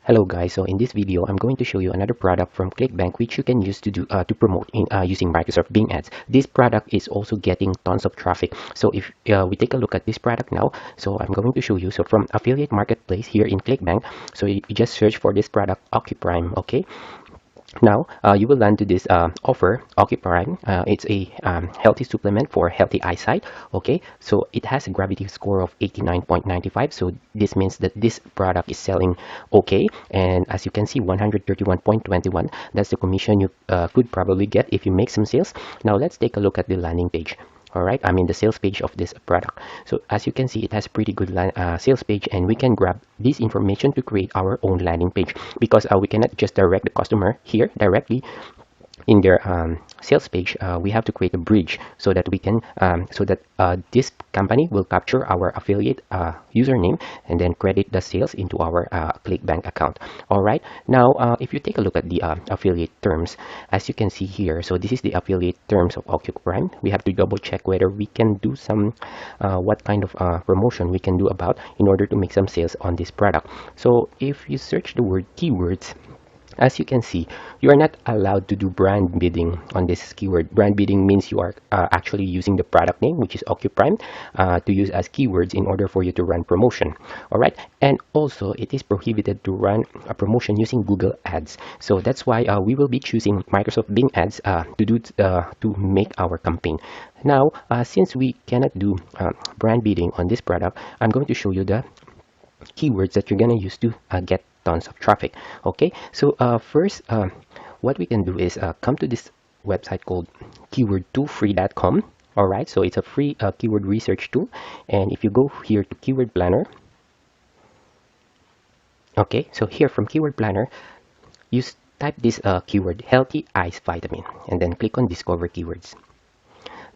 Hello guys, so in this video I'm going to show you another product from ClickBank which you can use to promote in using Microsoft Bing ads. This product is also getting tons of traffic. So if we take a look at this product now, so I'm going to show you. So from affiliate marketplace here in ClickBank, so you just search for this product OccuPrime, okay? Now, you will land to this offer, OccuPrime. It's a healthy supplement for healthy eyesight. Okay, so it has a gravity score of 89.95. So this means that this product is selling okay. And as you can see, 131.21. That's the commission you could probably get if you make some sales. Now, let's take a look at the landing page. All right, I mean the sales page of this product. So as you can see, it has pretty good sales page, and we can grab this information to create our own landing page, because we cannot just direct the customer here directly in their sales page. We have to create a bridge so that we can this company will capture our affiliate username and then credit the sales into our ClickBank account. All right, now if you take a look at the affiliate terms, as you can see here, so this is the affiliate terms of OccuPrime. We have to double check whether we can do some what kind of promotion we can do about in order to make some sales on this product. So if you search the word keywords, as you can see, you are not allowed to do brand bidding on this keyword. Brand bidding means you are actually using the product name, which is OccuPrime, to use as keywords in order for you to run promotion. All right, and also it is prohibited to run a promotion using Google Ads. So that's why we will be choosing Microsoft Bing Ads to make our campaign. Now, since we cannot do brand bidding on this product, I'm going to show you the keywords that you're gonna use to get tons of traffic. Okay, so first what we can do is come to this website called keyword2free.com. all right, so it's a free keyword research tool, and if you go here to keyword planner, okay, so here from keyword planner you type this keyword healthy eyes vitamin and then click on discover keywords.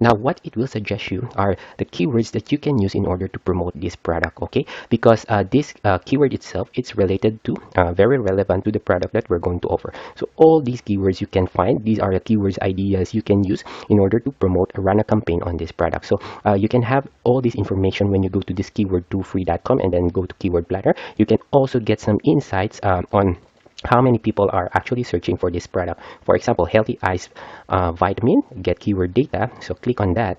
Now, what it will suggest you are the keywords that you can use in order to promote this product, okay? Because this keyword itself, it's related to, very relevant to the product that we're going to offer. So all these keywords you can find, these are the keywords ideas you can use in order to promote, run a campaign on this product. So you can have all this information when you go to this keyword2free.com and then go to keyword planner. You can also get some insights on how many people are actually searching for this product. For example, healthy eyes vitamin, get keyword data. So click on that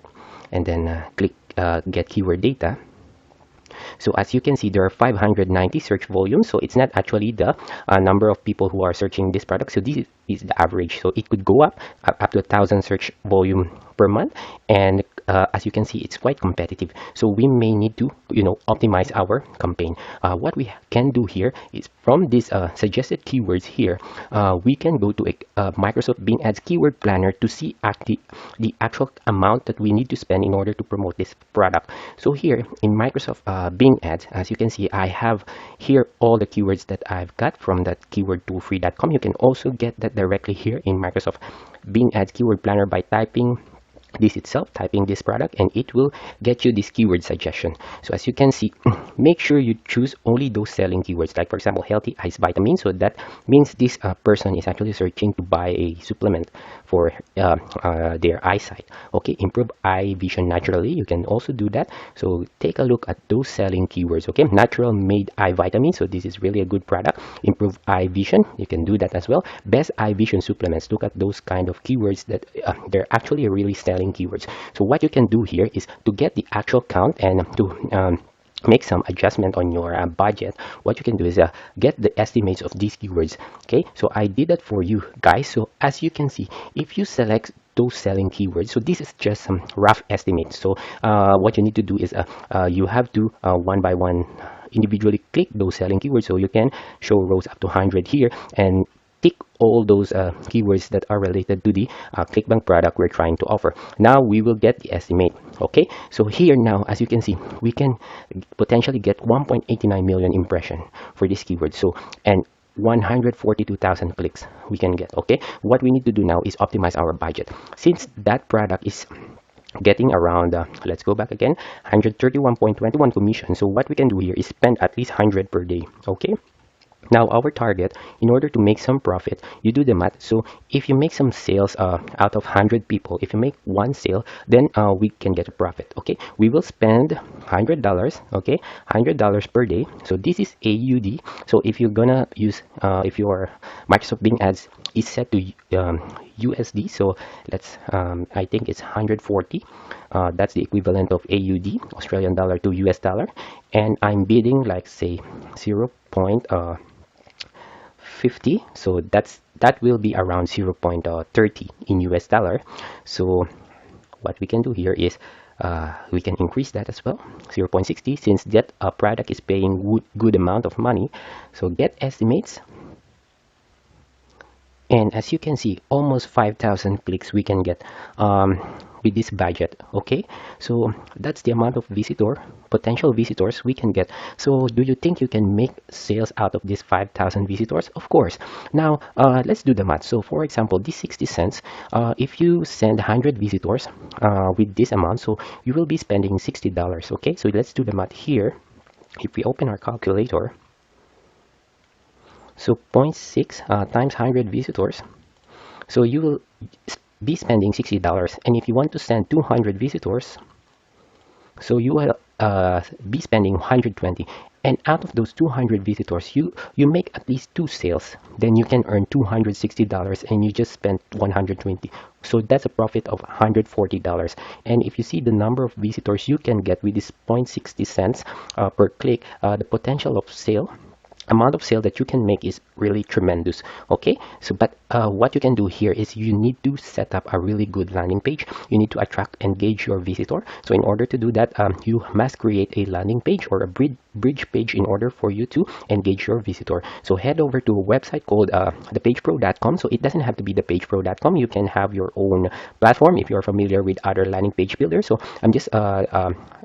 and then click get keyword data. So as you can see, there are 590 search volumes. So it's not actually the number of people who are searching this product. So this is the average. So it could go up to 1,000 search volume per month. And as you can see, it's quite competitive. So we may need to, optimize our campaign. What we can do here is from these suggested keywords here, we can go to Microsoft Bing Ads Keyword Planner to see the actual amount that we need to spend in order to promote this product. So here in Microsoft Bing Ads, as you can see, I have here all the keywords that I've got from that keyword2free.com. You can also get that directly here in Microsoft Bing Ads Keyword Planner by typing this itself, typing this product, and it will get you this keyword suggestion. So as you can see, make sure you choose only those selling keywords, like for example healthy eyes vitamin. So that means this person is actually searching to buy a supplement for their eyesight. Okay, improve eye vision naturally, you can also do that. So take a look at those selling keywords. Okay, natural made eye vitamin, so this is really a good product. Improve eye vision, you can do that as well. Best eye vision supplements, look at those kind of keywords that they're actually really selling keywords. So what you can do here is to get the actual count and to make some adjustment on your budget. What you can do is get the estimates of these keywords. Okay, so I did that for you guys. So as you can see, if you select those selling keywords, so this is just some rough estimates. So what you need to do is you have to one by one individually click those selling keywords. So you can show rows up to 100 here and tick all those keywords that are related to the ClickBank product we're trying to offer. Now we will get the estimate. Okay, so here now, as you can see, we can potentially get 1.89 million impression for this keyword. So, and 142,000 clicks we can get. Okay, what we need to do now is optimize our budget. Since that product is getting around let's go back again, 131.21 commission. So what we can do here is spend at least 100 per day. Okay, Now our target, in order to make some profit, you do the math. So if you make some sales out of 100 people, if you make one sale, then we can get a profit. Okay, we will spend $100. Okay, $100 per day. So this is AUD. So if you're gonna use, if your Microsoft Bing ads is set to USD, so let's I think it's 140. That's the equivalent of AUD, Australian dollar to US dollar, and I'm bidding like say 0.50, so that will be around 0.30 in US dollar. So what we can do here is we can increase that as well, 0.60, since that product is paying good amount of money. So get estimates, and as you can see, almost 5,000 clicks we can get with this budget. Okay, so that's the amount of potential visitors we can get. So do you think you can make sales out of these 5,000 visitors? Of course. Now let's do the math. So for example, this 60 cents, if you send 100 visitors with this amount, so you will be spending $60. Okay, so let's do the math here. If we open our calculator, so zero point 0.6 times 100 visitors. So you will be spending $60. And if you want to send 200 visitors, so you will be spending 120. And out of those 200 visitors, you make at least 2 sales. Then you can earn $260 and you just spent 120. So that's a profit of $140. And if you see the number of visitors you can get with this 0.60 cents per click, the potential of amount of sale that you can make is really tremendous. Okay, so but what you can do here is you need to set up a really good landing page. You need to attract, engage your visitor. So in order to do that, you must create a landing page or a bridge page in order for you to engage your visitor. So head over to a website called thepagepro.com. So it doesn't have to be thepagepro.com. You can have your own platform if you're familiar with other landing page builders. So I'm just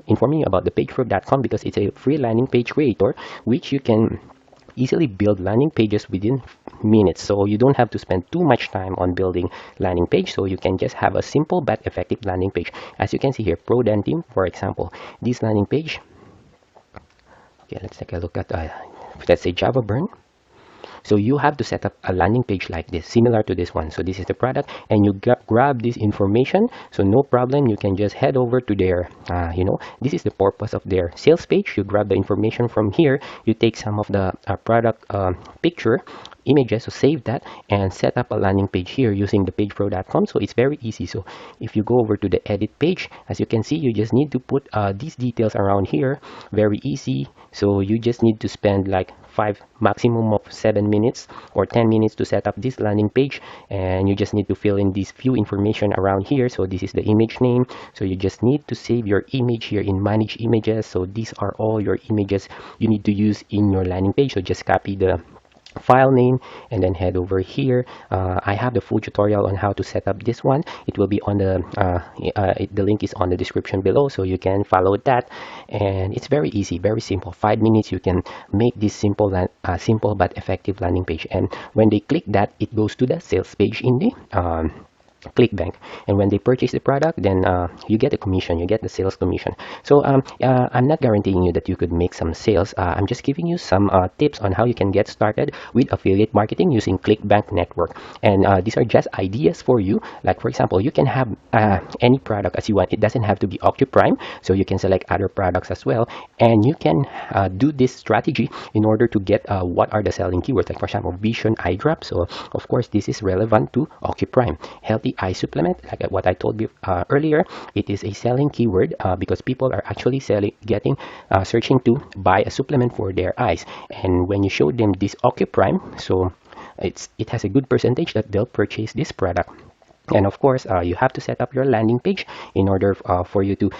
informing you about thepagepro.com because it's a free landing page creator which you can easily build landing pages within minutes. So you don't have to spend too much time on building landing page. So you can just have a simple but effective landing page. As you can see here, Pro Den Team, for example, this landing page. Okay, let's take a look at let's say Java Burn. So you have to set up a landing page like this, similar to this one. So this is the product, and you grab this information. So no problem, you can just head over to their, this is the purpose of their sales page. You grab the information from here. You take some of the product picture, images, so save that and set up a landing page here using the thepagepro.com. So it's very easy. So if you go over to the edit page, as you can see, you just need to put these details around here. Very easy. So you just need to spend like maximum of 7 minutes or 10 minutes to set up this landing page, and you just need to fill in this few information around here. So this is the image name, so you just need to save your image here in manage images. So these are all your images you need to use in your landing page. So just copy the file name and then head over here. I have the full tutorial on how to set up this one. It will be on the link is on the description below, so you can follow that. And it's very easy, very simple. 5 minutes you can make this simple but effective landing page. And when they click that, it goes to the sales page in the ClickBank, and when they purchase the product, then you get a commission, you get the sales commission. So I'm not guaranteeing you that you could make some sales. I'm just giving you some tips on how you can get started with affiliate marketing using ClickBank network. And these are just ideas for you. Like for example, you can have any product as you want. It doesn't have to be OccuPrime, so you can select other products as well, and you can do this strategy in order to get what are the selling keywords. Like for example, Vision Eye Drop. So of course this is relevant to OccuPrime. Healthy eye supplement, like what I told you earlier, it is a selling keyword because people are actually searching to buy a supplement for their eyes. And when you show them this OccuPrime, so it has a good percentage that they'll purchase this product. And of course, you have to set up your landing page in order for you to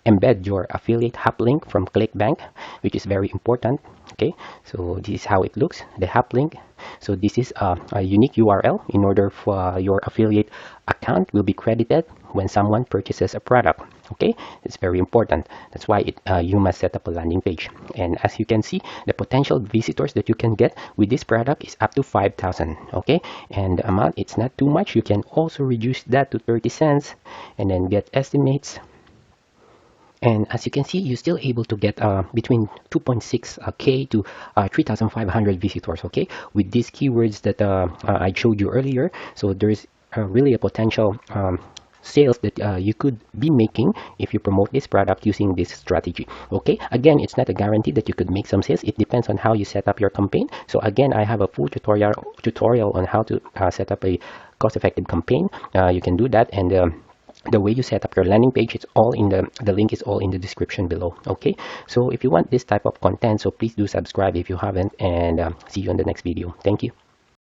embed your affiliate hub link from ClickBank, which is very important. Okay, so this is how it looks, the hub link. So this is a unique URL in order for your affiliate account will be credited when someone purchases a product. Okay, it's very important. That's why you must set up a landing page. And as you can see, the potential visitors that you can get with this product is up to 5,000. Okay, and the amount, it's not too much. You can also reduce that to 30 cents and then get estimates. And as you can see, you're still able to get between 2.6K to 3,500 visitors, okay, with these keywords that I showed you earlier. So there's really a potential sales that you could be making if you promote this product using this strategy. Okay, again, it's not a guarantee that you could make some sales. It depends on how you set up your campaign. So again, I have a full tutorial on how to set up a cost-effective campaign. You can do that, and the way you set up your landing page, it's all in the link is all in the description below. Okay, so if you want this type of content, so please do subscribe if you haven't, and see you in the next video. Thank you.